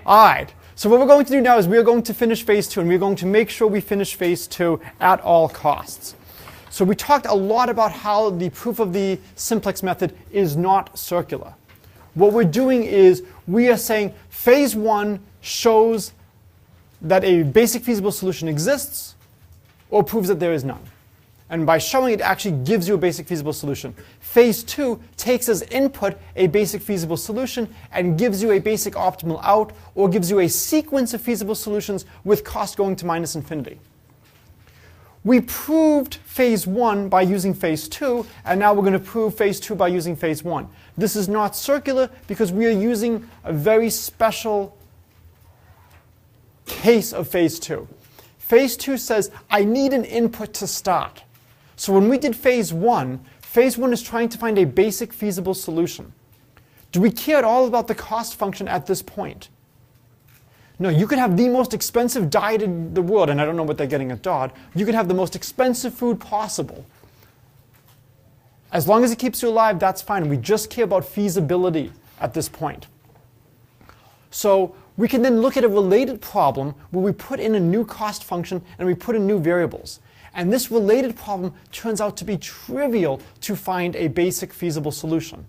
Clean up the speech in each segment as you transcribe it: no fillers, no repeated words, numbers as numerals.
All right, so what we're going to do now is we're going to finish phase 2, and we're going to make sure we finish phase 2 at all costs. So we talked a lot about how the proof of the simplex method is not circular. What we're doing is we are saying phase 1 shows that a basic feasible solution exists or proves that there is none. And by showing it actually gives you a basic feasible solution. Phase 2 takes as input a basic feasible solution and gives you a basic optimal out, or gives you a sequence of feasible solutions with cost going to minus infinity. We proved phase 1 by using phase 2, and now we're going to prove phase 2 by using phase 1. This is not circular because we are using a very special case of phase 2. Phase 2 says, I need an input to start. So when we did phase 1 is trying to find a basic feasible solution. Do we care at all about the cost function at this point? No, you could have the most expensive diet in the world, and I don't know what they're getting at Dodd. You could have the most expensive food possible. As long as it keeps you alive, that's fine. We just care about feasibility at this point. So we can then look at a related problem where we put in a new cost function and we put in new variables. And this related problem turns out to be trivial to find a basic feasible solution.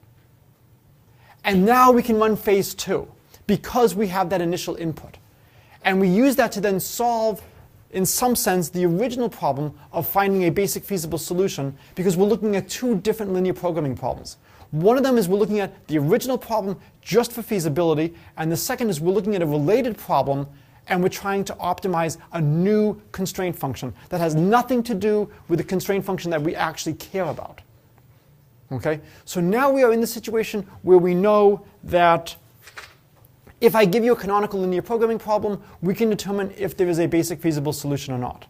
And now we can run phase 2 because we have that initial input. And we use that to then solve, in some sense, the original problem of finding a basic feasible solution, because we're looking at 2 different linear programming problems. One of them is we're looking at the original problem just for feasibility, and the second is we're looking at a related problem and we're trying to optimize a new constraint function that has nothing to do with the constraint function that we actually care about. Okay? So now we are in the situation where we know that if I give you a canonical linear programming problem, we can determine if there is a basic feasible solution or not.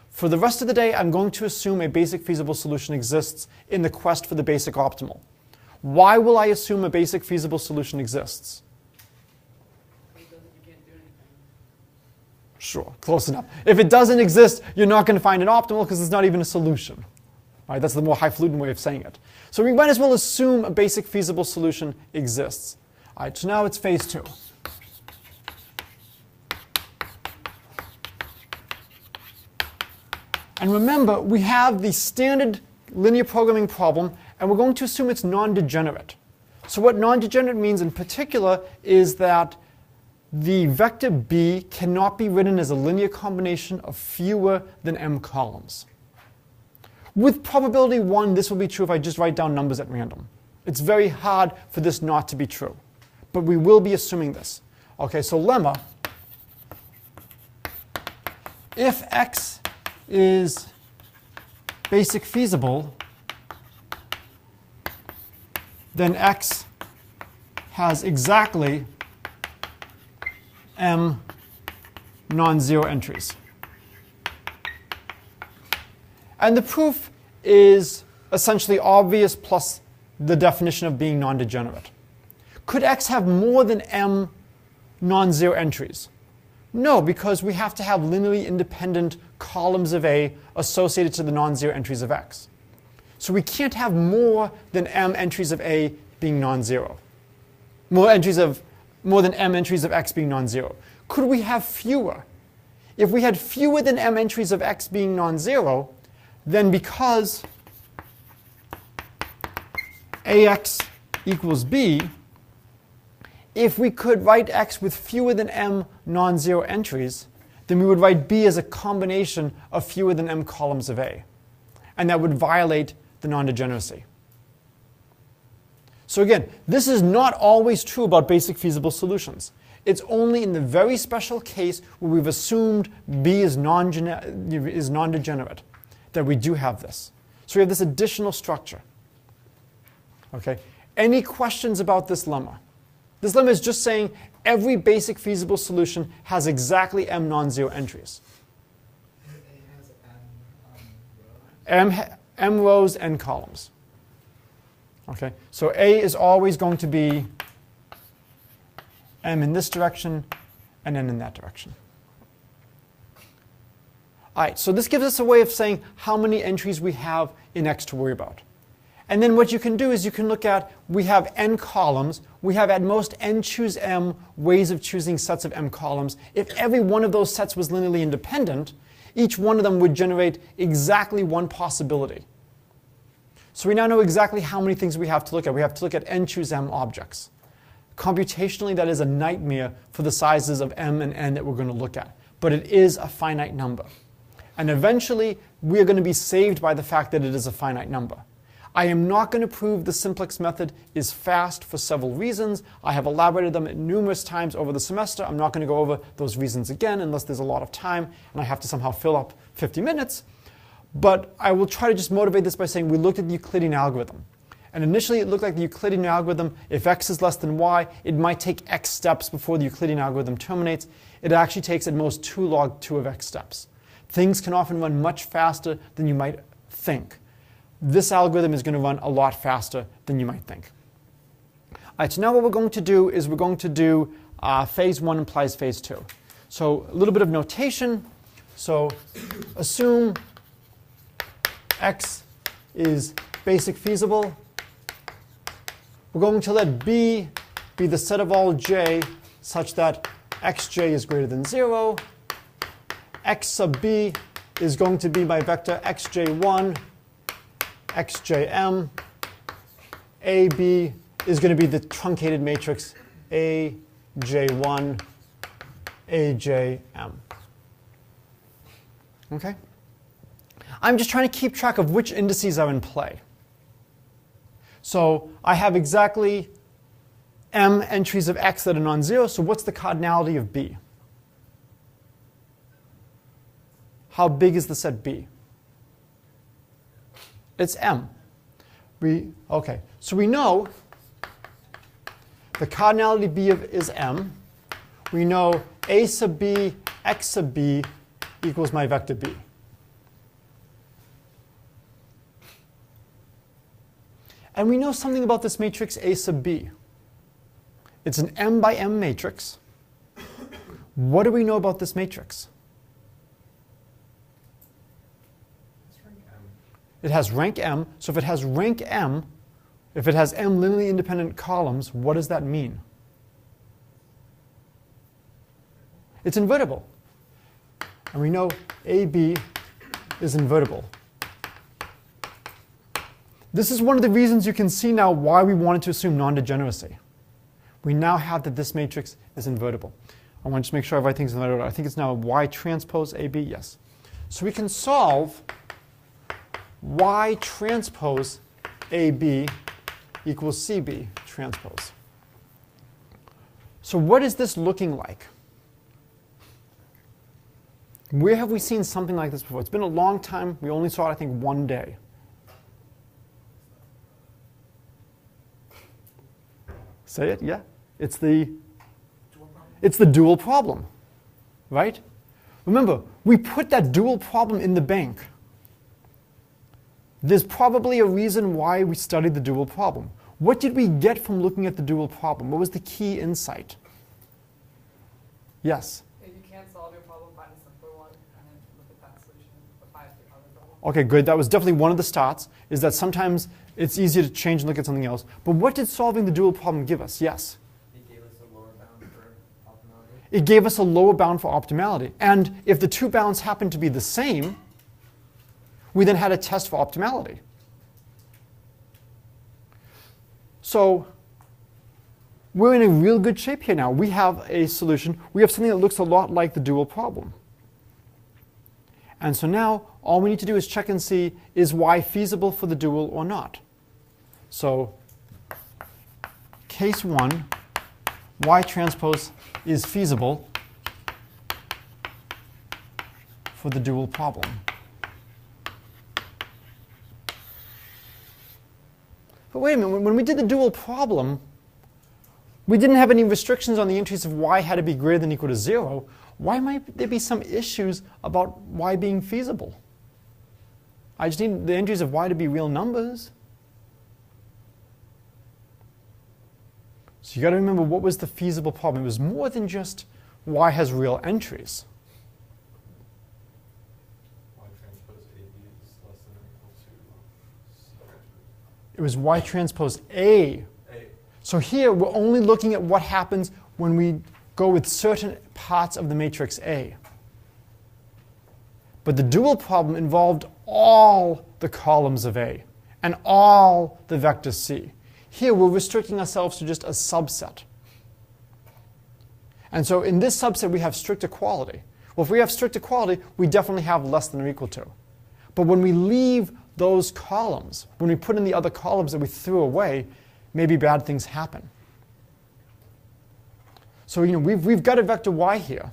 For the rest of the day, I'm going to assume a basic feasible solution exists in the quest for the basic optimal. Why will I assume a basic feasible solution exists? Sure, close enough. If it doesn't exist, you're not going to find an optimal because it's not even a solution. Right? That's the more highfalutin way of saying it. So we might as well assume a basic feasible solution exists. All right, so now it's phase 2. And remember, we have the standard linear programming problem, and we're going to assume it's non-degenerate. So what non-degenerate means in particular is that the vector b cannot be written as a linear combination of fewer than m columns. With probability 1, this will be true if I just write down numbers at random. It's very hard for this not to be true. But we will be assuming this. Okay, so lemma, if x is basic feasible, then x has exactly m non-zero entries. And the proof is essentially obvious plus the definition of being non-degenerate. Could x have more than m non-zero entries? No, because we have to have linearly independent columns of A associated to the non-zero entries of x. So we can't have more than m entries of A being non-zero. More than m entries of x being non-zero. Could we have fewer? If we had fewer than m entries of x being non-zero, then because ax equals b, if we could write x with fewer than m non-zero entries, then we would write b as a combination of fewer than m columns of A. And that would violate the non-degeneracy. So again, this is not always true about basic feasible solutions. It's only in the very special case where we've assumed b is non-degenerate that we do have this. So we have this additional structure. Okay? Any questions about this lemma? This lemma is just saying every basic feasible solution has exactly m non-zero entries. M rows, n columns. Okay? So A is always going to be m in this direction and n in that direction. All right, so this gives us a way of saying how many entries we have in X to worry about. And then what you can do is you can look at, we have n columns. We have at most n choose m ways of choosing sets of m columns. If every one of those sets was linearly independent, each one of them would generate exactly one possibility. So we now know exactly how many things we have to look at. We have to look at n choose m objects. Computationally, that is a nightmare for the sizes of m and n that we're going to look at. But it is a finite number. And eventually, we are going to be saved by the fact that it is a finite number. I am not going to prove the simplex method is fast for several reasons. I have elaborated them numerous times over the semester. I'm not going to go over those reasons again unless there's a lot of time and I have to somehow fill up 50 minutes. But I will try to just motivate this by saying we looked at the Euclidean algorithm. And initially it looked like the Euclidean algorithm, if x is less than y, it might take x steps before the Euclidean algorithm terminates. It actually takes at most 2 log 2 of x steps. Things can often run much faster than you might think. This algorithm is going to run a lot faster than you might think. All right, so now what we're going to do is we're going to do phase 1 implies phase 2. So a little bit of notation. So assume x is basic feasible. We're going to let B be the set of all j such that xj is greater than 0. X sub B is going to be my vector xj1, xjm. AB is going to be the truncated matrix AJ1, AJM. Okay? I'm just trying to keep track of which indices are in play. So I have exactly m entries of x that are non-zero, so what's the cardinality of B? How big is the set B? It's m. Okay, so we know the cardinality B is m. We know a sub B, x sub B equals my vector B. And we know something about this matrix A sub B. It's an m by m matrix. What do we know about this matrix? It has rank m. So if it has rank m, if it has m linearly independent columns, what does that mean? It's invertible. And we know AB is invertible. This is one of the reasons you can see now why we wanted to assume non-degeneracy. We now have that this matrix is invertible. I want to just make sure everything's in the right order. I think it's now y transpose AB, yes. So we can solve y transpose AB equals CB transpose. So what is this looking like? Where have we seen something like this before? It's been a long time. We only saw it, I think, one day. Say it, yeah. It's the dual problem, right? Remember, we put that dual problem in the bank. There's probably a reason why we studied the dual problem. What did we get from looking at the dual problem? What was the key insight? Yes? If you can't solve your problem, find a simpler one, and then look at that solution, apply it to the other problem. Okay, good. That was definitely one of the starts, is that sometimes it's easier to change and look at something else. But what did solving the dual problem give us? Yes? It gave us a lower bound for optimality. It gave us a lower bound for optimality. And if the two bounds happen to be the same, we then had a test for optimality. So we're in a real good shape here now. We have a solution. We have something that looks a lot like the dual problem. And so now all we need to do is check and see, is y feasible for the dual or not? So case 1, y transpose is feasible for the dual problem. But wait a minute, when we did the dual problem, we didn't have any restrictions on the entries of y had to be greater than or equal to 0. Why might there be some issues about y being feasible? I just need the entries of y to be real numbers. So you got to remember, what was the feasible problem? It was more than just y has real entries. Y transpose AB is less than or equal to C transpose. It was y transpose A. So here we're only looking at what happens when we go with certain parts of the matrix A. But the dual problem involved all the columns of A and all the vectors C. Here we're restricting ourselves to just a subset. And so in this subset we have strict equality. Well, if we have strict equality, we definitely have less than or equal to. But when we leave those columns, when we put in the other columns that we threw away, maybe bad things happen. So we've got a vector y here,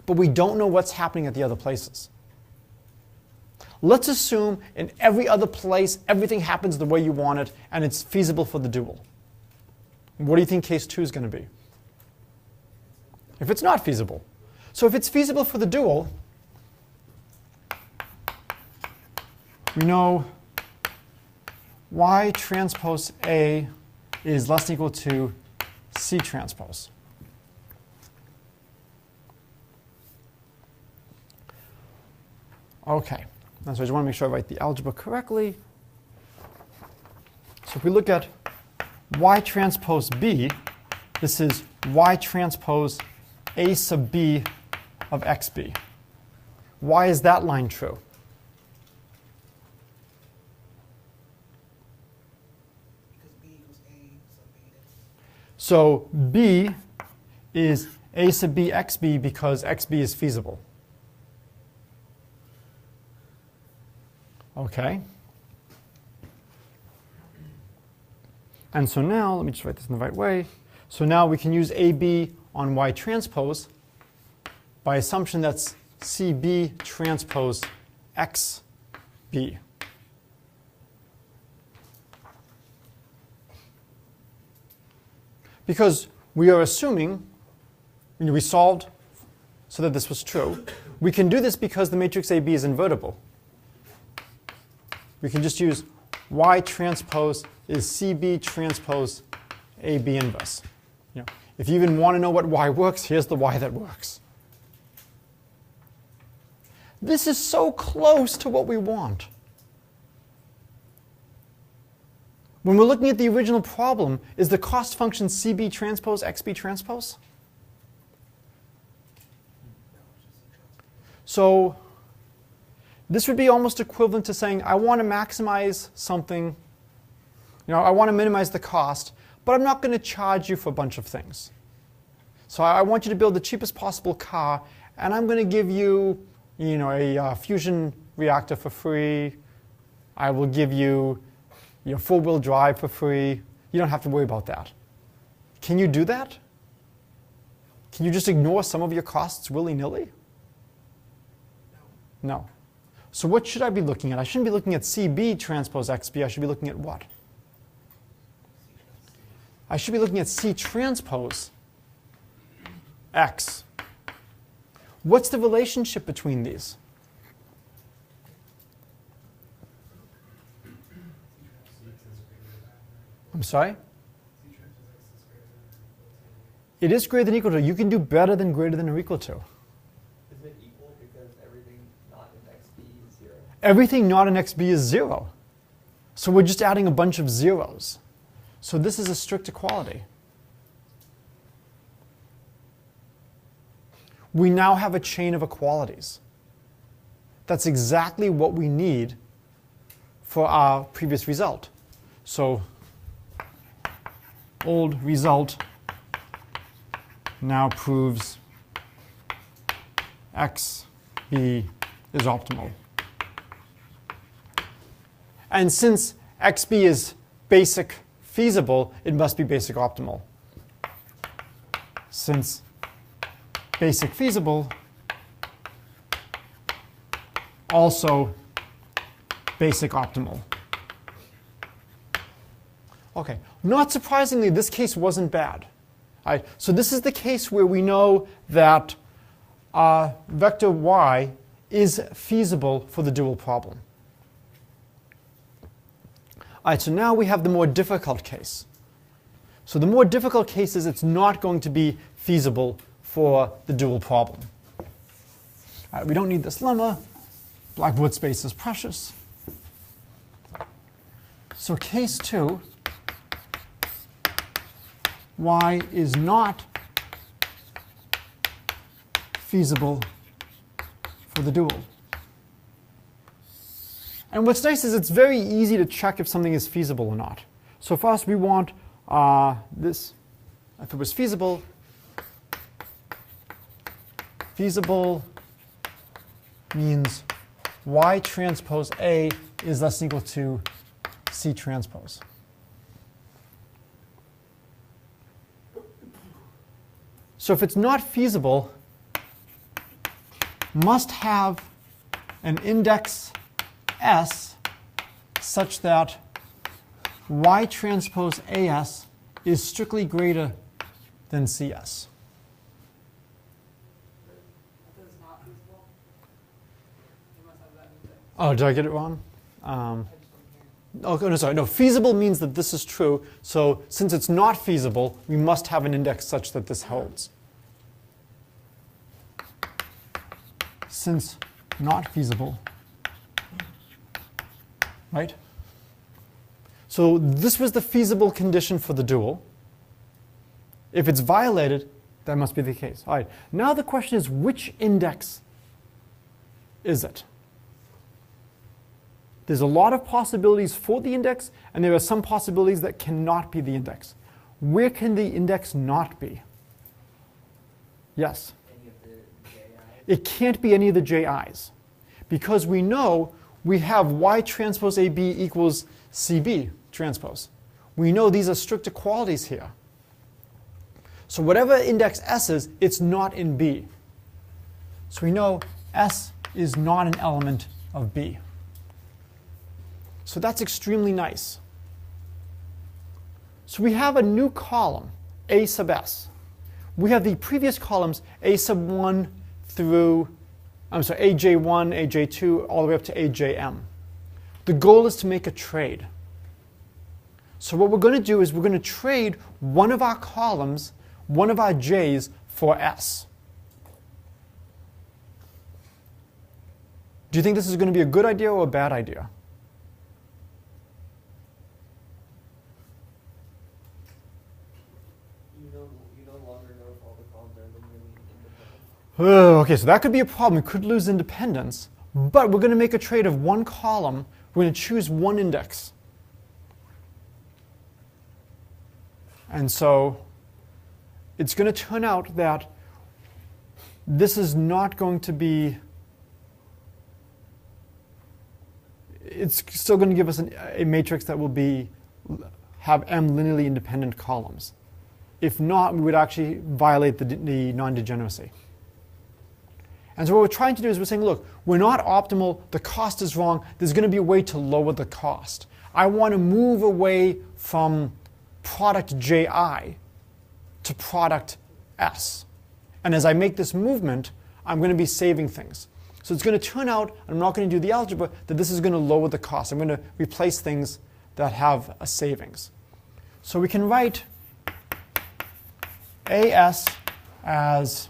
but we don't know what's happening at the other places. Let's assume in every other place everything happens the way you want it and it's feasible for the dual. What do you think case 2 is going to be? If it's not feasible. So if it's feasible for the dual, we know y transpose A is less than or equal to C transpose. Okay, so I just want to make sure I write the algebra correctly. So if we look at y transpose B, this is y transpose A sub B of xb. Why is that line true? Because B equals A sub B. So B is A sub B xb because xb is feasible. Okay. And so now, let me just write this in the right way. So now we can use AB on Y transpose by assumption that's CB transpose XB. Because we are assuming, we solved so that this was true. We can do this because the matrix AB is invertible. We can just use Y transpose is CB transpose AB inverse. If you even want to know what Y works, here's the Y that works. This is so close to what we want. When we're looking at the original problem, is the cost function CB transpose XB transpose? So this would be almost equivalent to saying, I want to maximize something, I want to minimize the cost, but I'm not going to charge you for a bunch of things. So I want you to build the cheapest possible car, and I'm going to give you, a fusion reactor for free. I will give you, four-wheel drive for free. You don't have to worry about that. Can you do that? Can you just ignore some of your costs willy-nilly? No. So what should I be looking at? I shouldn't be looking at CB transpose XB. I should be looking at what? I should be looking at C transpose X. What's the relationship between these? I'm sorry? It is greater than or equal to. You can do better than greater than or equal to. Isn't it equal because everything not in XB is 0? Everything not in XB is 0. So we're just adding a bunch of zeros. So this is a strict equality. We now have a chain of equalities. That's exactly what we need for our previous result. So old result now proves XB is optimal. And since XB is basic feasible, it must be basic optimal. Since basic feasible, also basic optimal. Okay, not surprisingly, this case wasn't bad. So this is the case where we know that vector y is feasible for the dual problem. All right, so now we have the more difficult case. So the more difficult case is it's not going to be feasible for the dual problem. All right, we don't need this lemma. Blackboard space is precious. So case 2, y is not feasible for the dual. And what's nice is it's very easy to check if something is feasible or not. So for us, we want this. If it was feasible, feasible means y transpose A is less than or equal to C transpose. So if it's not feasible, must have an index S such that y transpose AS is strictly greater than CS. If it's not feasible, you must have that index. Oh, did I get it wrong? I just don't Oh, no, sorry. No, feasible means that this is true. So since it's not feasible, we must have an index such that this holds. Since not feasible, right? So this was the feasible condition for the dual. If it's violated, that must be the case. All right. Now the question is, which index is it? There's a lot of possibilities for the index, and there are some possibilities that cannot be the index. Where can the index not be? Yes? Any of the JIs? It can't be any of the JIs, because we know we have y transpose AB equals CB transpose. We know these are strict equalities here. So whatever index S is, it's not in B. So we know S is not an element of B. So that's extremely nice. So we have a new column, A sub S. We have the previous columns, A sub 1 through, AJ1, AJ2, all the way up to AJM. The goal is to make a trade. So what we're going to do is we're going to trade one of our columns, one of our J's, for S. Do you think this is going to be a good idea or a bad idea? You no longer know if all the columns are linearly independent. Okay, so that could be a problem. We could lose independence, but we're going to make a trade of one column. We're going to choose one index. And so it's going to turn out that this is not going to be, it's still going to give us a matrix that will have m linearly independent columns. If not, we would actually violate the non-degeneracy. And so what we're trying to do is we're saying, look, we're not optimal, the cost is wrong, there's going to be a way to lower the cost. I want to move away from product Ji to product S. And as I make this movement, I'm going to be saving things. So it's going to turn out, and I'm not going to do the algebra, that this is going to lower the cost. I'm going to replace things that have a savings. So we can write AS as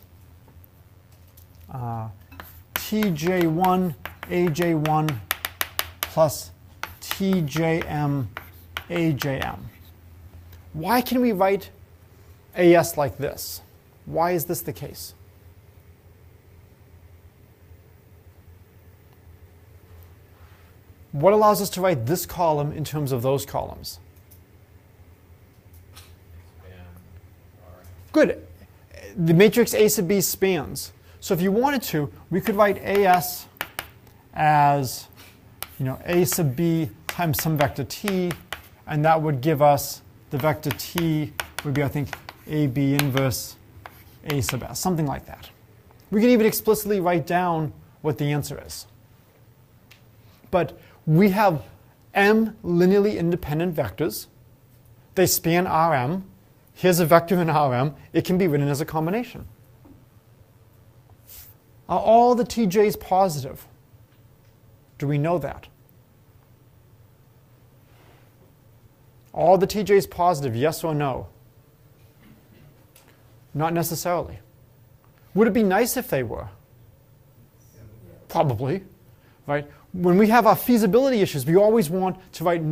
TJ1 AJ1 plus TJM AJM. Why can we write AS like this? Why is this the case? What allows us to write this column in terms of those columns? Good. The matrix A sub B spans. So if you wanted to, we could write AS as A sub B times some vector t, and that would give us the vector t would be, I think, AB inverse A sub S, something like that. We could even explicitly write down what the answer is. But we have m linearly independent vectors. They span Rm. Here's a vector in Rm. It can be written as a combination. Are all the TJs positive? Do we know that? All the TJs positive, yes or no? Not necessarily. Would it be nice if they were? Probably, right? When we have our feasibility issues, we always want to write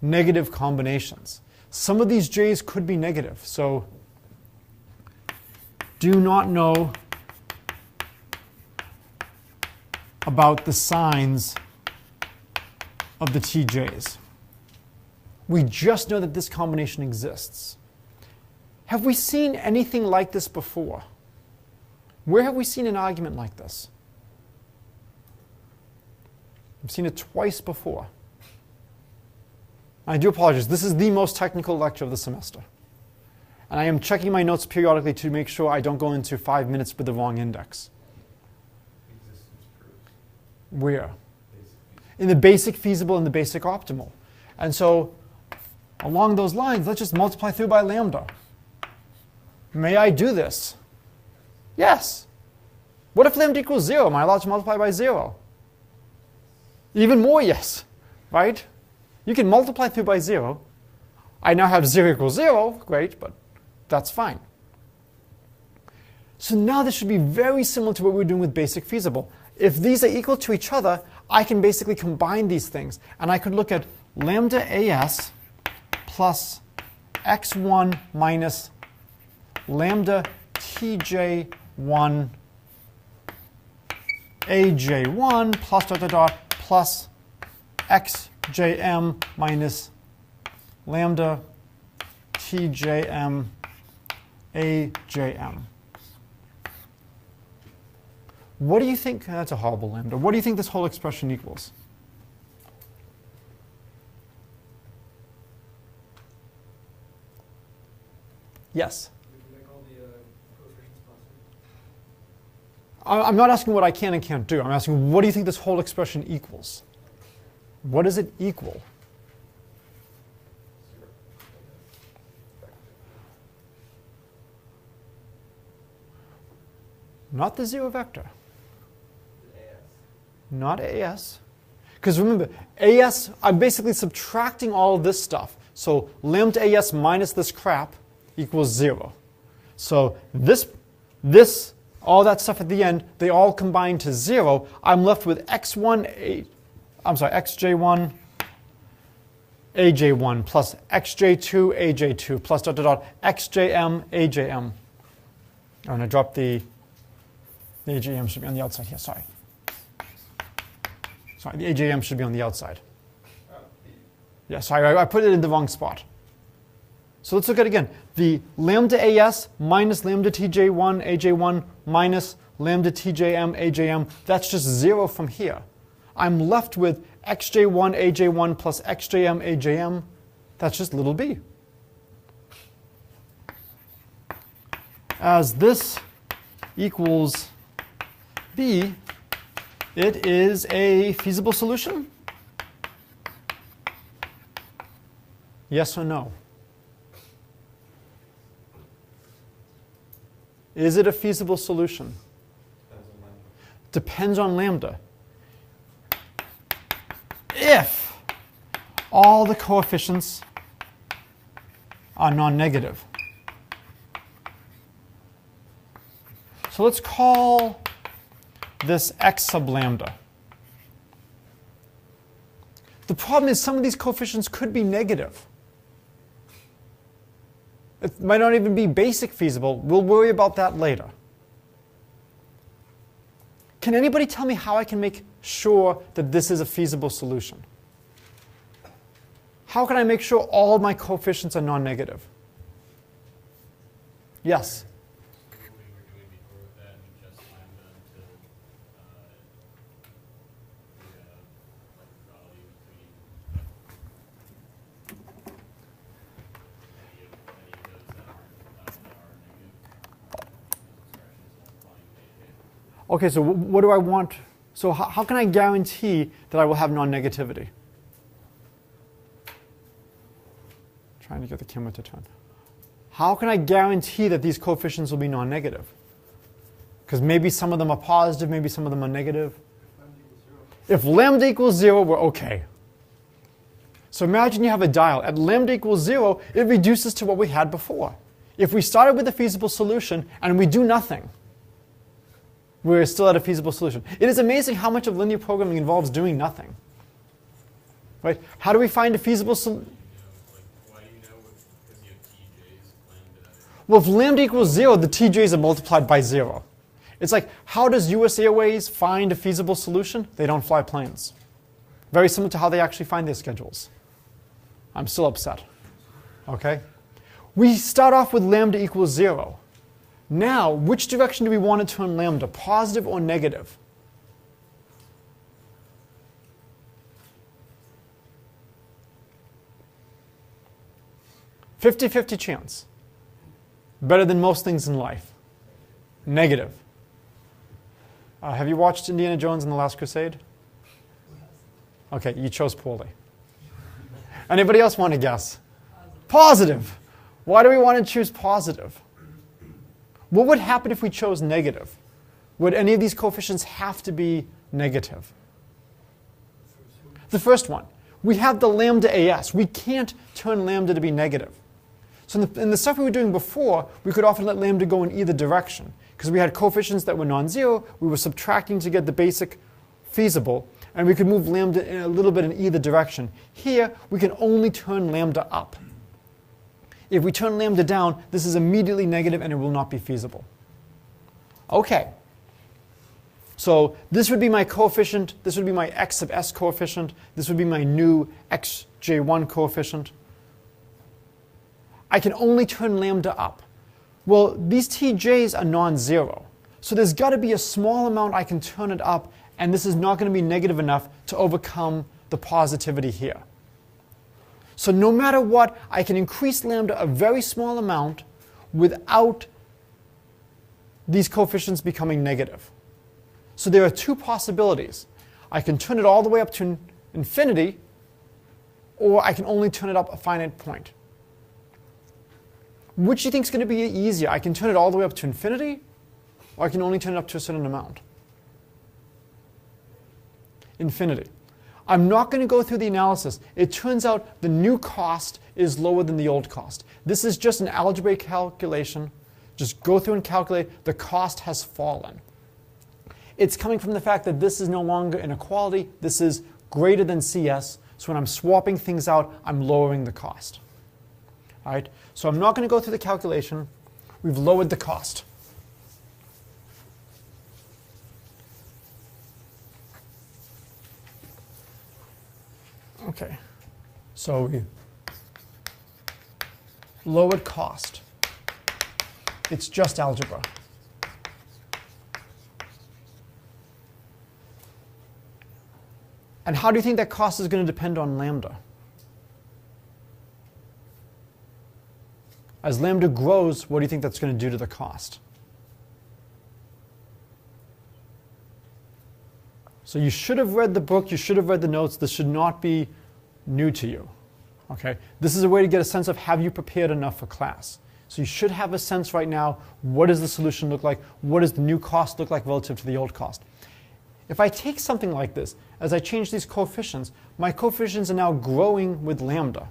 negative combinations. Some of these j's could be negative. So do not know about the signs of the tj's. We just know that this combination exists. Have we seen anything like this before? Where have we seen an argument like this? I've seen it twice before. I do apologize. This is the most technical lecture of the semester. And I am checking my notes periodically to make sure I don't go into 5 minutes with the wrong index. Existence proofs. Where? Basic. In the basic feasible and the basic optimal. And so along those lines, let's just multiply through by lambda. May I do this? Yes. What if lambda equals 0? Am I allowed to multiply by 0? Even more yes, right? You can multiply through by 0. I now have 0 equals 0, great, but that's fine. So now this should be very similar to what we were doing with basic feasible. If these are equal to each other, I can basically combine these things. And I could look at lambda as plus x1 minus lambda tj1 aj1 plus dot dot dot plus xjm minus lambda tjm ajm. What do you think? That's a horrible lambda. What do you think this whole expression equals? Yes? I'm not asking what I can and can't do. I'm asking, what do you think this whole expression equals? What does it equal? Not the zero vector. Not AS. Because remember, AS, I'm basically subtracting all of this stuff. So lambda AS minus this crap equals 0. So this, all that stuff at the end, they all combine to 0. I'm left with xj1 aj1 plus xj2 aj2 plus dot dot dot xjm ajm. I'm going to drop the ajm should be on the outside here, sorry. Sorry, the ajm should be on the outside. Yeah, sorry, I put it in the wrong spot. So let's look at it again. The lambda as minus lambda tj1 aj1 minus lambda tjm ajm, that's just 0 from here. I'm left with xj1 aj1 plus xjm ajm, that's just little b. As this equals b, it is a feasible solution? Yes or no? Is it a feasible solution? Depends on lambda. If all the coefficients are non-negative. So let's call this x sub lambda. The problem is some of these coefficients could be negative. It might not even be basic feasible. We'll worry about that later. Can anybody tell me how I can make sure that this is a feasible solution? How can I make sure all of my coefficients are non-negative? Yes? What we were doing before with that, and just lambda until like value between any of those that are negative expressions multiplying by. Okay, so what do I want? So how can I guarantee that I will have non-negativity? Trying to get the camera to turn. How can I guarantee that these coefficients will be non-negative? Because maybe some of them are positive, maybe some of them are negative. If lambda equals 0, we're okay. So imagine you have a dial. At lambda equals 0, it reduces to what we had before. If we started with a feasible solution and we do nothing, we're still at a feasible solution. It is amazing how much of linear programming involves doing nothing. right? How do we find a feasible solution? Like, why do you know? Because you have TJs, lambda. Well, if lambda equals 0, the TJs are multiplied by 0. It's like, how does US Airways find a feasible solution? They don't fly planes. Very similar to how they actually find their schedules. I'm still upset. Okay? We start off with lambda equals 0. Now, which direction do we want to turn lambda, positive or negative? "50-50 chance. Better than most things in life. Negative. Have you watched Indiana Jones and the Last Crusade? Okay, you chose poorly. Anybody else want to guess? Positive. Why do we want to choose positive? What would happen if we chose negative? Would any of these coefficients have to be negative? The first one. We have the lambda AS. We can't turn lambda to be negative. So in the stuff we were doing before, we could often let lambda go in either direction. Because we had coefficients that were non-zero, we were subtracting to get the basic feasible, and we could move lambda in a little bit in either direction. Here, we can only turn lambda up. If we turn lambda down, this is immediately negative and it will not be feasible. Okay. So this would be my coefficient, this would be my x sub s coefficient, this would be my new xj1 coefficient. I can only turn lambda up. Well, these TJs are non-zero. So there's got to be a small amount I can turn it up, and this is not going to be negative enough to overcome the positivity here. So no matter what, I can increase lambda a very small amount without these coefficients becoming negative. So there are two possibilities. I can turn it all the way up to infinity, or I can only turn it up a finite point. Which do you think is going to be easier? I can turn it all the way up to infinity, or I can only turn it up to a certain amount? Infinity. I'm not going to go through the analysis. It turns out the new cost is lower than the old cost. This is just an algebraic calculation. Just go through and calculate. The cost has fallen. It's coming from the fact that this is no longer an equality. This is greater than CS. So when I'm swapping things out, I'm lowering the cost. All right? So I'm not going to go through the calculation. We've lowered the cost. Okay. So we lowered cost. It's just algebra. And how do you think that cost is going to depend on lambda? As lambda grows, what do you think that's going to do to the cost? So you should have read the book, you should have read the notes. This should not be new to you. Okay? This is a way to get a sense of, have you prepared enough for class? So you should have a sense right now, what does the solution look like? What does the new cost look like relative to the old cost? If I take something like this, as I change these coefficients, my coefficients are now growing with lambda.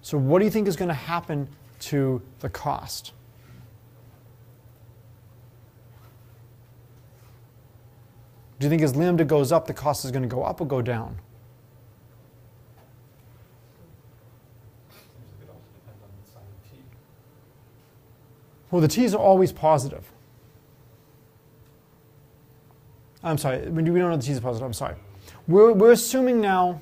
So what do you think is going to happen to the cost? Do you think as lambda goes up, the cost is going to go up or go down? Seems like it also depends on the sign of t. Well, the t's are always positive. I'm sorry, we don't know the t's are positive. I'm sorry. We're assuming now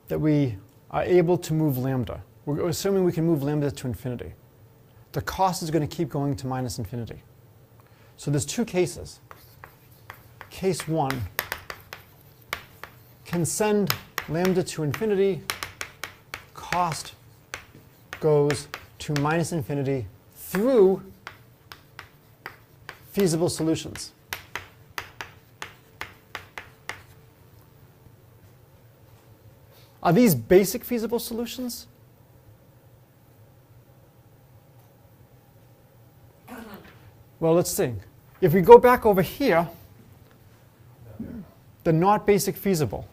that we are able to move lambda. We're assuming we can move lambda to infinity. The cost is going to keep going to minus infinity. So there's two cases. Case one can send lambda to infinity. Cost goes to minus infinity through feasible solutions. Are these basic feasible solutions? Well, let's see. If we go back over here, the not basic feasible.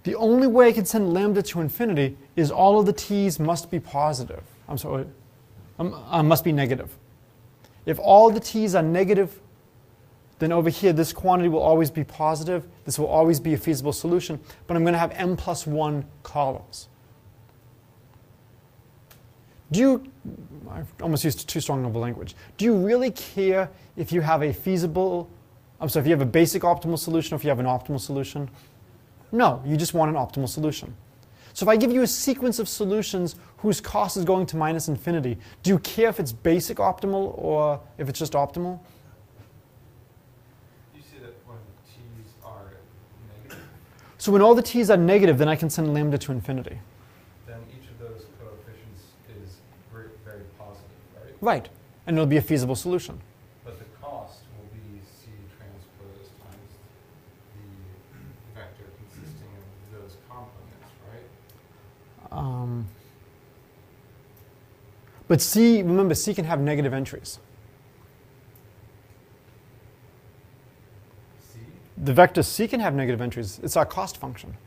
the only way I can send lambda to infinity is all of the t's must be positive. I'm sorry, must be negative. If all the t's are negative, then over here this quantity will always be positive. This will always be a feasible solution, but I'm going to have m plus 1 columns. I've almost used too strong of a language. Do you really care if you have a feasible, if you have a basic optimal solution or if you have an optimal solution? No, you just want an optimal solution. So if I give you a sequence of solutions whose cost is going to minus infinity, do you care if it's basic optimal or if it's just optimal? You see that when the t's are negative, So when all the t's are negative, then I can send lambda to infinity. then each of those coefficients is very positive, right? Right, and it'll be a feasible solution. But the cost will be C transpose times the vector consisting of those components, right? But C, remember, C can have negative entries. C? The vector C can have negative entries. It's our cost function.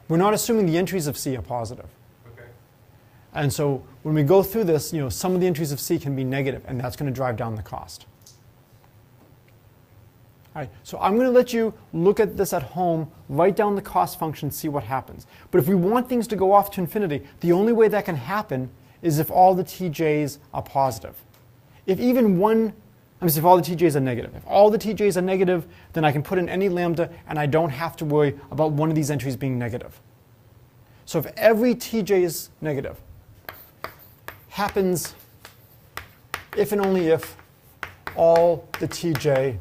We're not assuming the entries of C are positive. Okay. And so when we go through this, some of the entries of C can be negative, and that's going to drive down the cost. All right, so I'm going to let you look at this at home, write down the cost function, see what happens. But if we want things to go off to infinity, the only way that can happen is if all the tj's are positive. If even one, if all the tj's are negative. If all the tj's are negative, then I can put in any lambda, and I don't have to worry about one of these entries being negative. So if every tj is negative, happens if and only if all the tj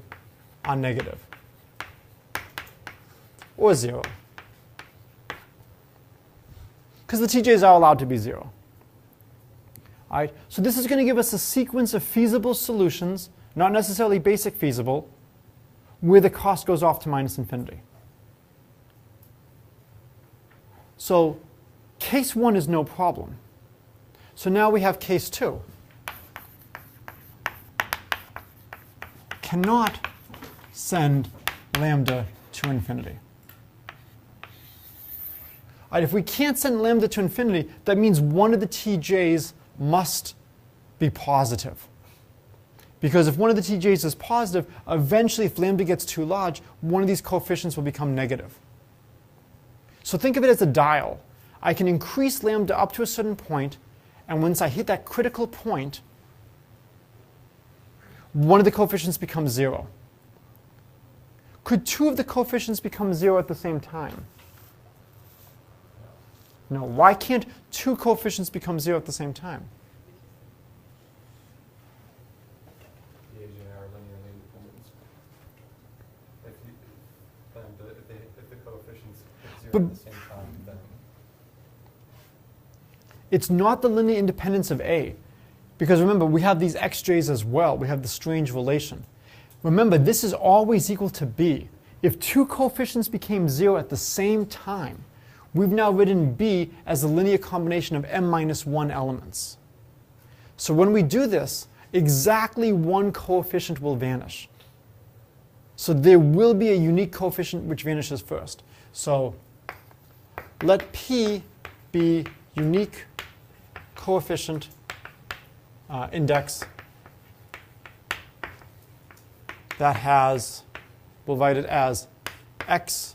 are negative or 0. Because the tj's are allowed to be 0. All right, so this is going to give us a sequence of feasible solutions, not necessarily basic feasible, where the cost goes off to minus infinity. So case 1 is no problem. So now we have case 2. Cannot send lambda to infinity. All right, if we can't send lambda to infinity, that means one of the tj's must be positive. Because if one of the tj's is positive, eventually if lambda gets too large, one of these coefficients will become negative. So think of it as a dial. I can increase lambda up to a certain point, and once I hit that critical point, one of the coefficients becomes 0. Could two of the coefficients become 0 at the same time? No. Why can't two coefficients become 0 at the same time? The AJ are linearly independent. If the coefficients hit 0 at the same time, then It's not the linear independence of A. Because remember, we have these xj's as well. We have the strange relation. Remember, this is always equal to B. If two coefficients became 0 at the same time, we've now written B as the linear combination of m minus 1 elements. So when we do this, exactly one coefficient will vanish. So there will be a unique coefficient which vanishes first. So let P be unique coefficient index that has, we'll write it as xjp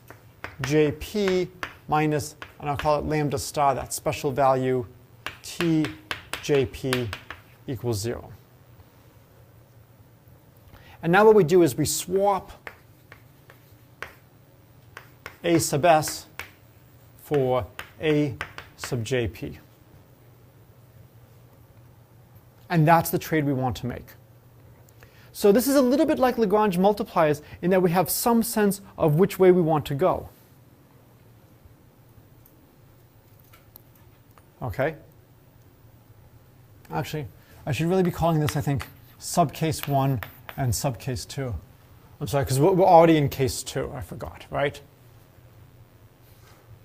minus, and I'll call it lambda star, that special value tjp equals 0. And now what we do is we swap A sub s for A sub jp. And that's the trade we want to make. So this is a little bit like Lagrange multipliers in that we have some sense of which way we want to go. Okay? Actually, I should really be calling this, I think, subcase 1 and subcase 2. I'm sorry, because we're already in case 2. I forgot, right?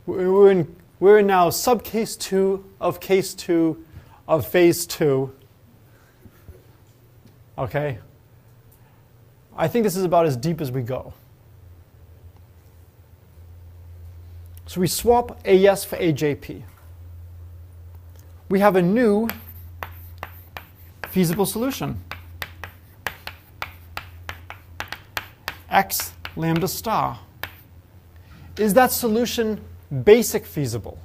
We're in now subcase 2 of case 2 of phase 2. Okay? I think this is about as deep as we go. So we swap AS for AJP. We have a new feasible solution. X lambda star. Is that solution basic feasible?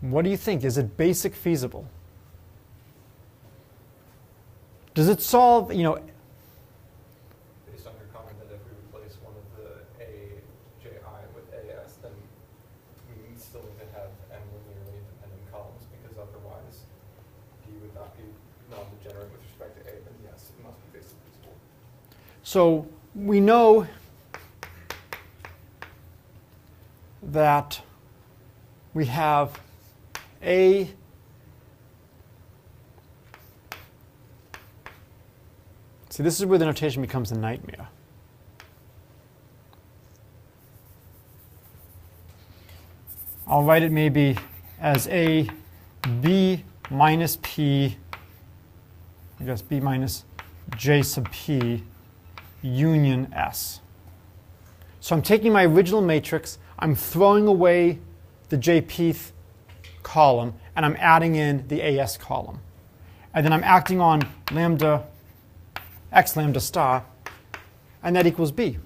What do you think? Is it basic feasible? Does it solve, Based on your comment that if we replace one of the AJI with AS, then we still need to have n linearly independent columns, because otherwise D would not be non-degenerate with respect to A, then yes, it must be basic feasible. So we know that we have A see, this is where the notation becomes a nightmare. I'll write it maybe as A B minus P, I guess B minus J sub P union S. So I'm taking my original matrix, I'm throwing away the JP column, and I'm adding in the AS column. And then I'm acting on lambda, X lambda star, and that equals B.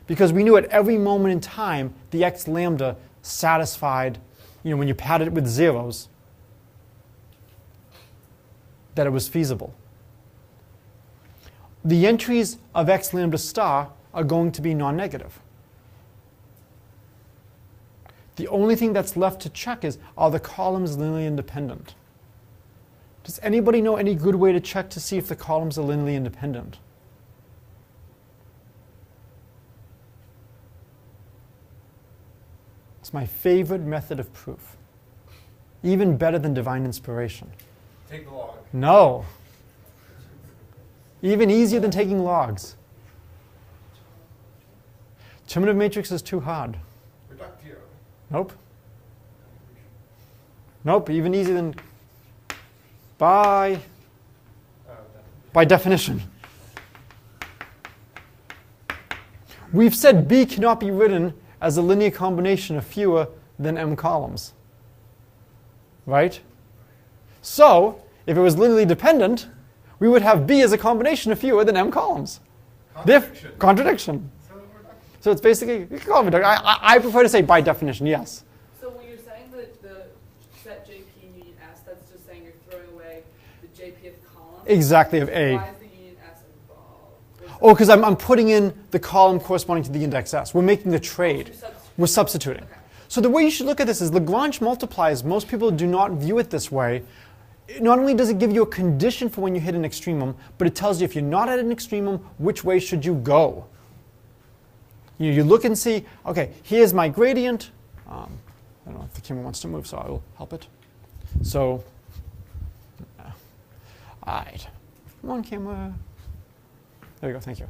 Because we knew at every moment in time, the X lambda satisfied, when you padded it with zeros, that it was feasible. The entries of X lambda star are going to be non-negative. The only thing that's left to check is, are the columns linearly independent? Does anybody know any good way to check to see if the columns are linearly independent? It's my favorite method of proof. Even better than divine inspiration. Take the log. No. Even easier than taking logs. Determinative matrix is too hard. Reductio. Nope. Nope, even easier than by definition. We've said B cannot be written as a linear combination of fewer than m columns. Right? So, if it was linearly dependent, we would have B as a combination of fewer than m columns. Contradiction. Contradiction. So it's basically, you can call it reduction. I prefer to say by definition, yes. So when you're saying that the set JP union S, that's just saying you're throwing away the JPth column? Exactly, of A. Why is the union S involved? Oh, because I'm putting in the column corresponding to the index S. We're making the trade. We're substituting. Okay. So the way you should look at this is Lagrange multipliers, most people do not view it this way. Not only does it give you a condition for when you hit an extremum, but it tells you if you're not at an extremum, which way should you go. You look and see, okay, here's my gradient. I don't know if the camera wants to move, so I will help it. So, all right. Come on, camera. There you go, thank you.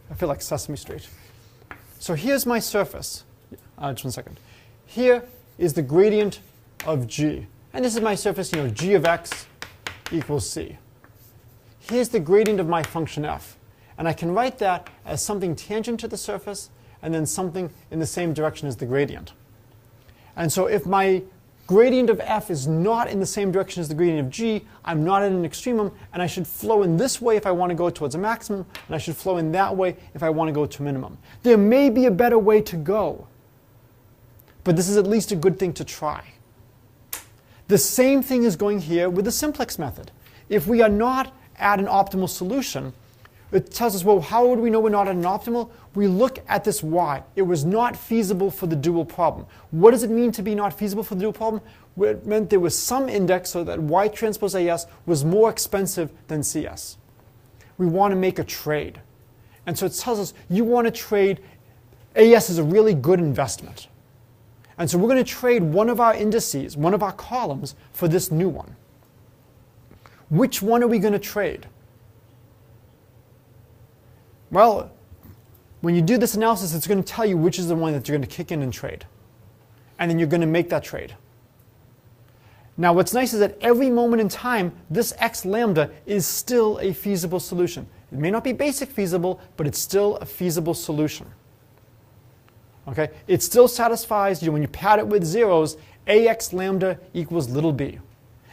I feel like Sesame Street. So here's my surface. Just 1 second. Here is the gradient of G. And this is my surface, G of x equals C. Here's the gradient of my function f. And I can write that as something tangent to the surface and then something in the same direction as the gradient. And so if my gradient of f is not in the same direction as the gradient of g, I'm not at an extremum, and I should flow in this way if I want to go towards a maximum, and I should flow in that way if I want to go to a minimum. There may be a better way to go, but this is at least a good thing to try. The same thing is going here with the simplex method. If we are not at an optimal solution, it tells us, well, how would we know we're not at an optimal? We look at this y. It was not feasible for the dual problem. What does it mean to be not feasible for the dual problem? Well, it meant there was some index so that y transpose AS was more expensive than CS. We want to make a trade. And so it tells us, you want to trade, AS is a really good investment. And so we're going to trade one of our indices, one of our columns, for this new one. Which one are we going to trade? Well, when you do this analysis, it's going to tell you which is the one that you're going to kick in and trade. And then you're going to make that trade. Now what's nice is at every moment in time, this x lambda is still a feasible solution. It may not be basic feasible, but it's still a feasible solution. Okay? It still satisfies, when you pad it with zeros, ax lambda equals little b.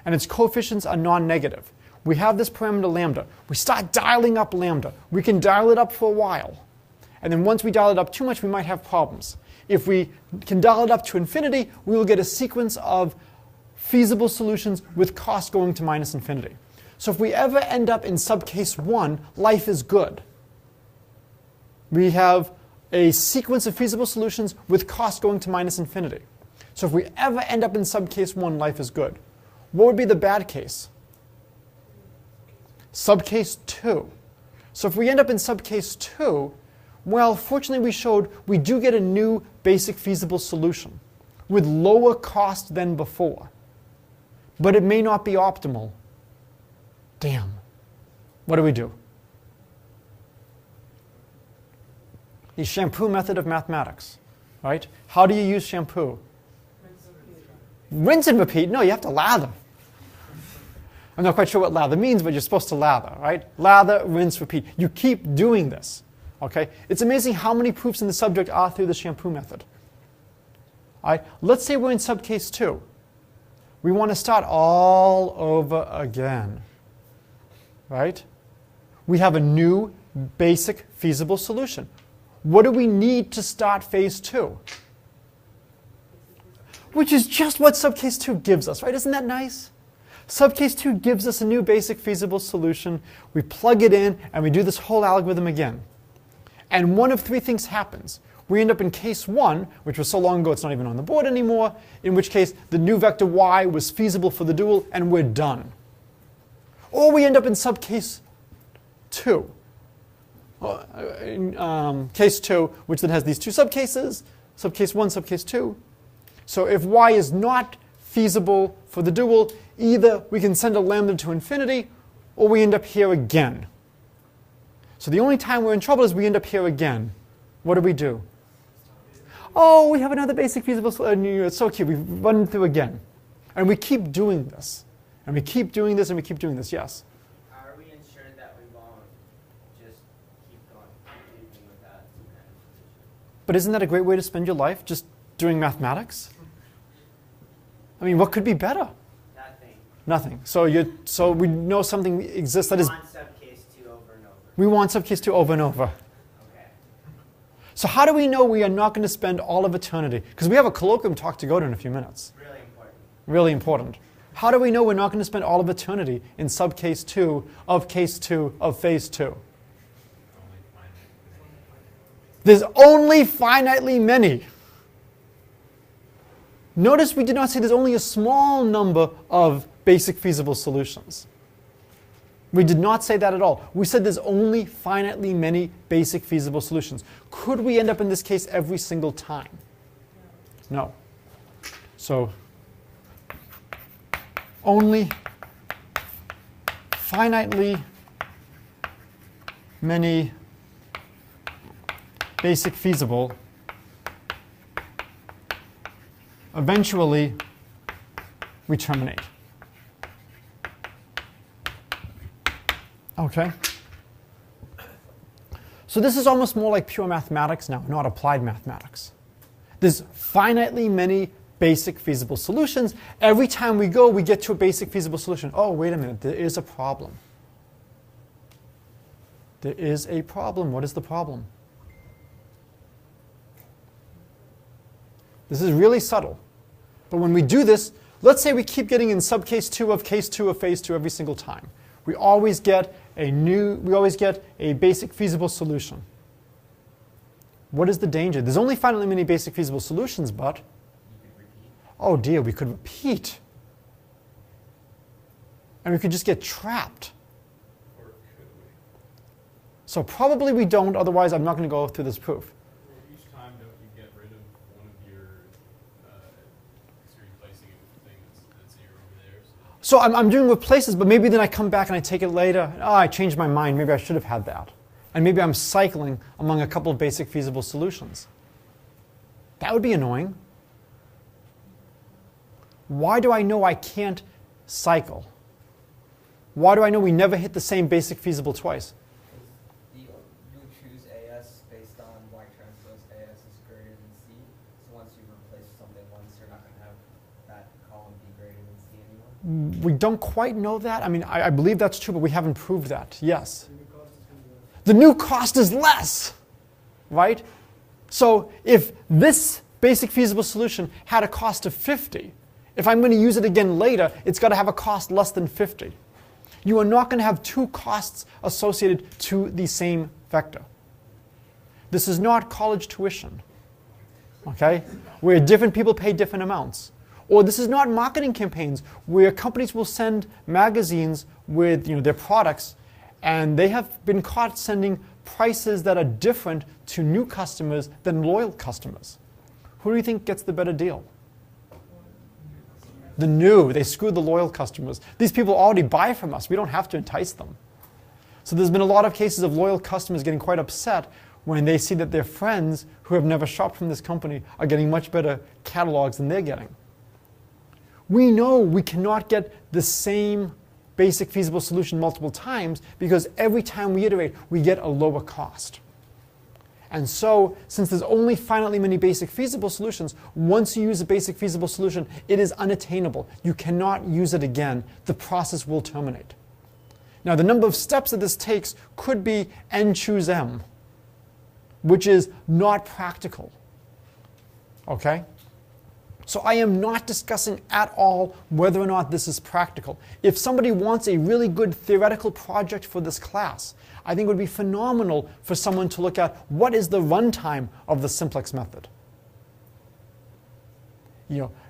And its coefficients are non-negative. We have this parameter lambda. We start dialing up lambda. We can dial it up for a while. And then once we dial it up too much, we might have problems. If we can dial it up to infinity, we will get a sequence of feasible solutions with cost going to minus infinity. So if we ever end up in subcase 1, life is good. We have a sequence of feasible solutions with cost going to minus infinity. So if we ever end up in subcase 1, life is good. What would be the bad case? Subcase 2. So if we end up in subcase 2, well, fortunately we showed we do get a new basic feasible solution with lower cost than before. But it may not be optimal. Damn. What do? The shampoo method of mathematics, right? How do you use shampoo? Rinse and repeat. No, you have to lather. I'm not quite sure what lather means, but you're supposed to lather, right? Lather, rinse, repeat. You keep doing this, okay? It's amazing how many proofs in the subject are through the shampoo method. All right, let's say we're in subcase 2. We want to start all over again, right? We have a new basic feasible solution. What do we need to start phase 2? Which is just what subcase 2 gives us, right? Isn't that nice? Subcase 2 gives us a new basic feasible solution. We plug it in, and we do this whole algorithm again. And one of 3 things happens. We end up in case 1, which was so long ago it's not even on the board anymore, in which case the new vector y was feasible for the dual, and we're done. Or we end up in subcase 2. Case 2, which then has these 2 subcases, subcase 1, subcase 2. So if y is not feasible for the dual, either we can send a lambda to infinity, or we end up here again. So the only time we're in trouble is we end up here again. What do? Oh, we have another basic feasible solution. It's so cute. We run through again. And we keep doing this. And we keep doing this, and we keep doing this. Yes? How are we ensured that we won't just keep going with that kind of solution? But isn't that a great way to spend your life, just doing mathematics? I mean, what could be better? Nothing. Nothing. So we know something exists that is... We want subcase 2 over and over. We want subcase 2 over and over. Okay. So how do we know we are not going to spend all of eternity? Because we have a colloquium talk to go to in a few minutes. Really important. Really important. How do we know we're not going to spend all of eternity in subcase 2 of case 2 of phase 2? There's only finitely many. Notice we did not say there's only a small number of basic feasible solutions. We did not say that at all. We said there's only finitely many basic feasible solutions. Could we end up in this case every single time? No. So only finitely many basic feasible. Eventually, we terminate. Okay? So this is almost more like pure mathematics now, not applied mathematics. There's finitely many basic feasible solutions. Every time we go, we get to a basic feasible solution. Oh, wait a minute, there is a problem. There is a problem. What is the problem? This is really subtle. But when we do this, let's say we keep getting in subcase 2 of case 2 of phase 2 every single time. We always get a basic feasible solution. What is the danger? There's only finitely many basic feasible solutions, but oh dear, we could repeat. And we could just get trapped. Or could we? So probably we don't, otherwise I'm not going to go through this proof. Each time, don't you get rid of one of your, so you're replacing it with the thing that's here over there? So I'm doing replaces, but maybe then I come back and I take it later. Oh, I changed my mind. Maybe I should have had that. And maybe I'm cycling among a couple of basic feasible solutions. That would be annoying. Why do I know I can't cycle? Why do I know we never hit the same basic feasible twice? You choose AS based on Y transpose AS is greater than C. So once you replace something once, you're not going to have that column be greater than C anymore. We don't quite know that. I mean, I believe that's true, but we haven't proved that. Yes. The new cost is less, right? So if this basic feasible solution had a cost of 50, if I'm going to use it again later, it's got to have a cost less than 50. You are not going to have two costs associated to the same vector. This is not college tuition, okay, where different people pay different amounts. Or this is not marketing campaigns where companies will send magazines with their products, and they have been caught sending prices that are different to new customers than loyal customers. Who do you think gets the better deal? The new. They screwed the loyal customers. These people already buy from us. We don't have to entice them. So there's been a lot of cases of loyal customers getting quite upset when they see that their friends who have never shopped from this company are getting much better catalogs than they're getting. We know we cannot get the same basic feasible solution multiple times because every time we iterate, we get a lower cost. And so, since there's only finitely many basic feasible solutions, once you use a basic feasible solution, it is unattainable. You cannot use it again. The process will terminate. Now, the number of steps that this takes could be n choose m, which is not practical. Okay? So I am not discussing at all whether or not this is practical. If somebody wants a really good theoretical project for this class, I think it would be phenomenal for someone to look at what is the runtime of the simplex method.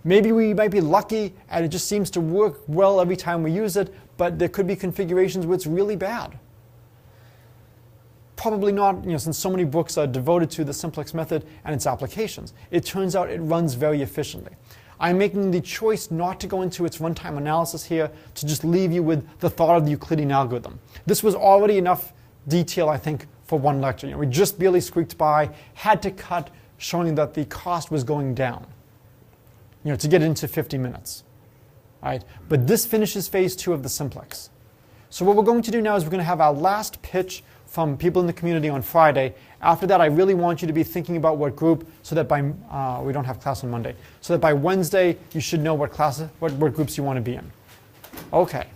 Maybe we might be lucky and it just seems to work well every time we use it, but there could be configurations where it's really bad. Probably not, since so many books are devoted to the simplex method and its applications. It turns out it runs very efficiently. I'm making the choice not to go into its runtime analysis here, to just leave you with the thought of the Euclidean algorithm. This was already enough detail, I think, for one lecture. We just barely squeaked by, had to cut, showing that the cost was going down, to get into 50 minutes. Right? But this finishes phase 2 of the simplex. So what we're going to do now is we're going to have our last pitch from people in the community on Friday. After that, I really want you to be thinking about what group, so that by, we don't have class on Monday, so that by Wednesday, you should know what groups you want to be in. Okay.